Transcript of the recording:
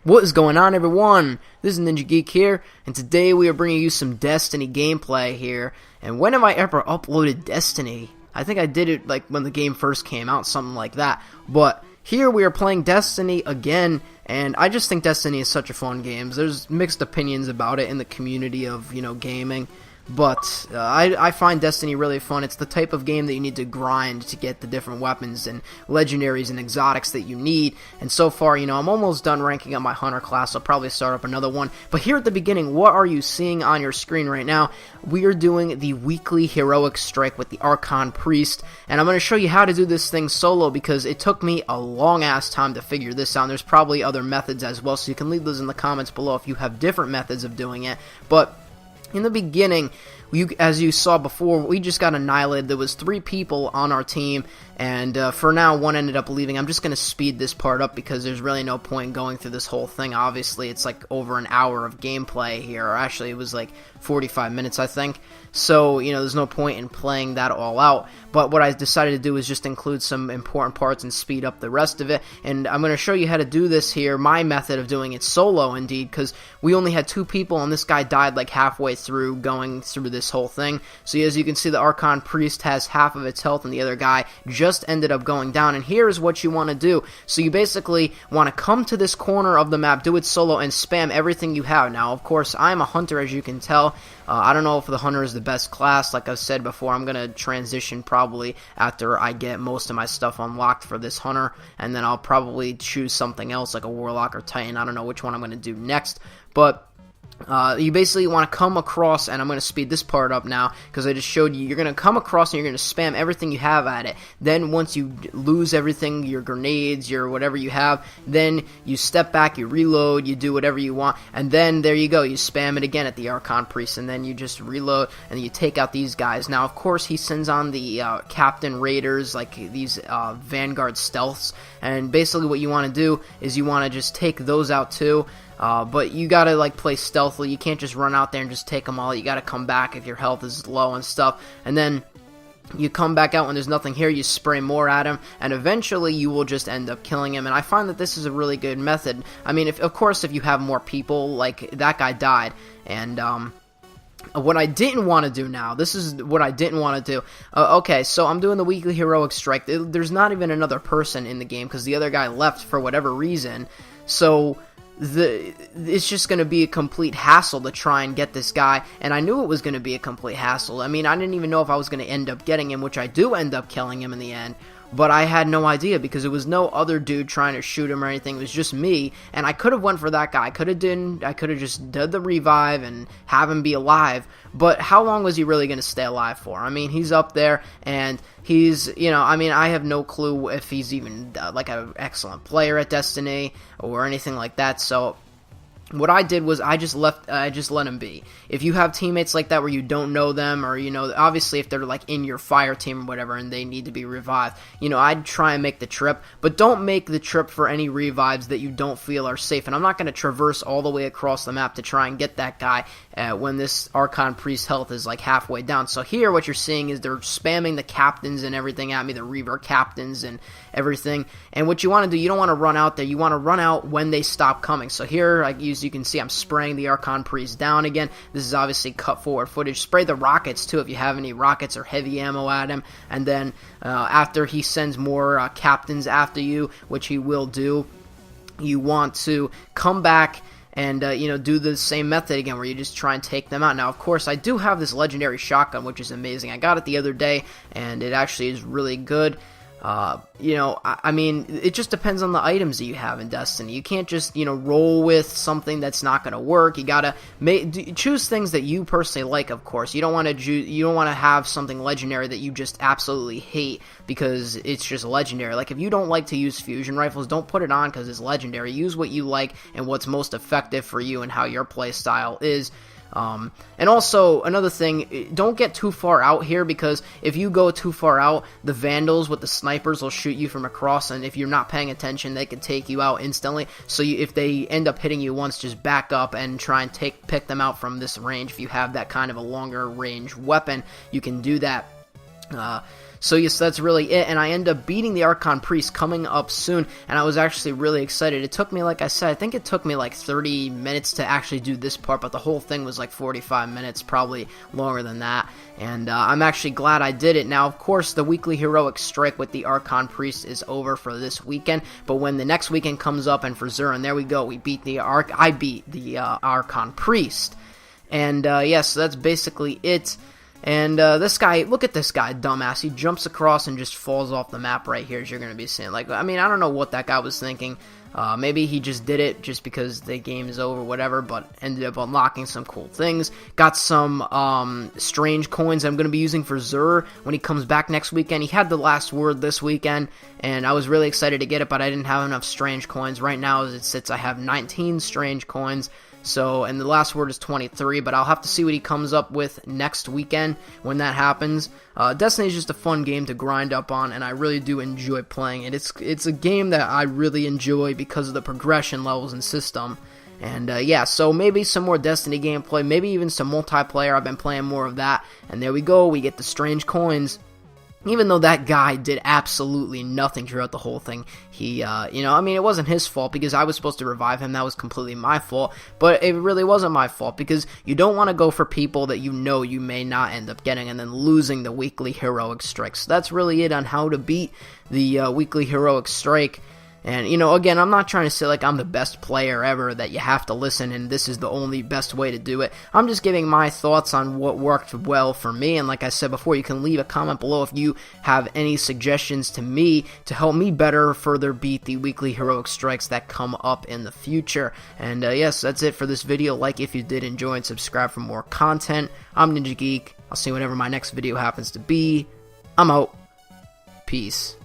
What is going on, everyone? This is Ninja Geek here, and today we are bringing you some Destiny gameplay here. And when have I ever uploaded Destiny? I think I did it like when the game first came out, something like that. But here we are playing Destiny again, and I just think Destiny is such a fun game. There's mixed opinions about it in the community of, gaming. But I find Destiny really fun. It's the type of game that you need to grind to get the different weapons and legendaries and exotics that you need. And so far, I'm almost done ranking up my Hunter class. I'll probably start up another one. But here at the beginning, what are you seeing on your screen right now? We are doing the weekly heroic strike with the Archon Priest. And I'm going to show you how to do this thing solo because it took me a long-ass time to figure this out. There's probably other methods as well, so you can leave those in the comments below if you have different methods of doing it. But in the beginning, as you saw before, we just got annihilated. There was 3 people on our team, and for now, 1 ended up leaving. I'm just going to speed this part up because there's really no point in going through this whole thing. Obviously, it's like over an hour of gameplay here, or actually, it was like 45 minutes, I think. So, there's no point in playing that all out. But what I decided to do is just include some important parts and speed up the rest of it. And I'm going to show you how to do this here, my method of doing it solo, indeed, because we only had 2 people, and this guy died like halfway through going through this whole thing. So as you can see, the Archon Priest has half of its health, and the other guy just ended up going down. And here's what you want to do. So you basically want to come to this corner of the map, do it solo, and spam everything you have. Now, of course, I'm a hunter, as you can tell. I don't know if the hunter is the best class. Like I've said before, I'm going to transition probably after I get most of my stuff unlocked for this hunter, and then I'll probably choose something else like a warlock or titan. I don't know which one I'm going to do next, but you basically want to come across, and I'm going to speed this part up now because I just showed you. You're going to come across and you're going to spam everything you have at it. Then once you lose everything, your grenades, your whatever you have, then you step back, you reload, you do whatever you want, and then there you go. You spam it again at the Archon Priest, and then you just reload, and then you take out these guys. Now, of course, he sends on the Captain Raiders, like these Vanguard Stealths, and basically what you want to do is you want to just take those out too. But you gotta play stealthily. You can't just run out there and just take them all. You gotta come back if your health is low and stuff, and then you come back out when there's nothing here, you spray more at him, and eventually you will just end up killing him. And I find that this is a really good method. I mean, of course, if you have more people, like that guy died, and what I didn't want to do now, this is what I didn't want to do. Okay, so I'm doing the weekly heroic strike. There's not even another person in the game because the other guy left for whatever reason, so it's just going to be a complete hassle to try and get this guy, and I knew it was going to be a complete hassle. I mean, I didn't even know if I was going to end up getting him, which I do end up killing him in the end, but I had no idea because there was no other dude trying to shoot him or anything. It was just me, and I could have went for that guy. I could have just did the revive and have him be alive, but how long was he really going to stay alive for? I mean, he's up there, and he's, I mean, I have no clue if he's even, like, an excellent player at Destiny or anything like that, so what I did was I just let him be. If you have teammates like that where you don't know them, or, obviously if they're like in your fire team or whatever and they need to be revived, I'd try and make the trip, but don't make the trip for any revives that you don't feel are safe. And I'm not going to traverse all the way across the map to try and get that guy when this Archon Priest health is like halfway down. So here what you're seeing is they're spamming the captains and everything at me, the Reaver captains and everything. And what you want to do, you don't want to run out there. You want to run out when they stop coming. So here, as you can see, I'm spraying the Archon Priest down again. This is obviously cut forward footage. Spray the rockets too if you have any rockets or heavy ammo at him. And then after he sends more captains after you, which he will do, you want to come back and, do the same method again where you just try and take them out. Now, of course, I do have this legendary shotgun, which is amazing. I got it the other day, and it actually is really good. I mean, it just depends on the items that you have in Destiny. You can't just, roll with something that's not going to work. You gotta choose things that you personally like, of course. You don't want to have something legendary that you just absolutely hate because it's just legendary. Like, if you don't like to use fusion rifles, don't put it on because it's legendary. Use what you like and what's most effective for you and how your play style is. And also, another thing, don't get too far out here, because if you go too far out, the Vandals with the snipers will shoot you from across, and if you're not paying attention, they can take you out instantly. So if they end up hitting you once, just back up and try and pick them out from this range. If you have that kind of a longer range weapon, you can do that. So yes, that's really it, and I end up beating the Archon Priest coming up soon, and I was actually really excited. It took me, like I said, I think it took me like 30 minutes to actually do this part, but the whole thing was like 45 minutes, probably longer than that, and I'm actually glad I did it. Now, of course, the weekly heroic strike with the Archon Priest is over for this weekend, but when the next weekend comes up, and for Zurin, there we go, we beat the I beat the Archon Priest, and yeah, so that's basically it. And this guy, look at this guy, dumbass. He jumps across and just falls off the map right here, as you're going to be seeing. Like, I mean, I don't know what that guy was thinking. Maybe he just did it just because the game is over, whatever, but ended up unlocking some cool things. Got some strange coins I'm going to be using for Zur when he comes back next weekend. He had the last word this weekend, and I was really excited to get it, but I didn't have enough strange coins. Right now, as it sits, I have 19 strange coins. So, and the last word is 23, but I'll have to see what he comes up with next weekend when that happens. Destiny is just a fun game to grind up on, and I really do enjoy playing it. It's a game that I really enjoy because of the progression levels and system. And yeah, so maybe some more Destiny gameplay, maybe even some multiplayer. I've been playing more of that. And there we go, we get the strange coins. Even though that guy did absolutely nothing throughout the whole thing, he, you know, I mean, it wasn't his fault because I was supposed to revive him. That was completely my fault, but it really wasn't my fault because you don't want to go for people that you know you may not end up getting and then losing the weekly heroic strike. So that's really it on how to beat the weekly heroic strike. And, you know, again, I'm not trying to say like I'm the best player ever, that you have to listen and this is the only best way to do it. I'm just giving my thoughts on what worked well for me, and like I said before, you can leave a comment below if you have any suggestions to me to help me better further beat the weekly heroic strikes that come up in the future. And yes, that's it for this video. Like if you did enjoy and subscribe for more content. I'm Ninja Geek. I'll see you whenever my next video happens to be. I'm out. Peace.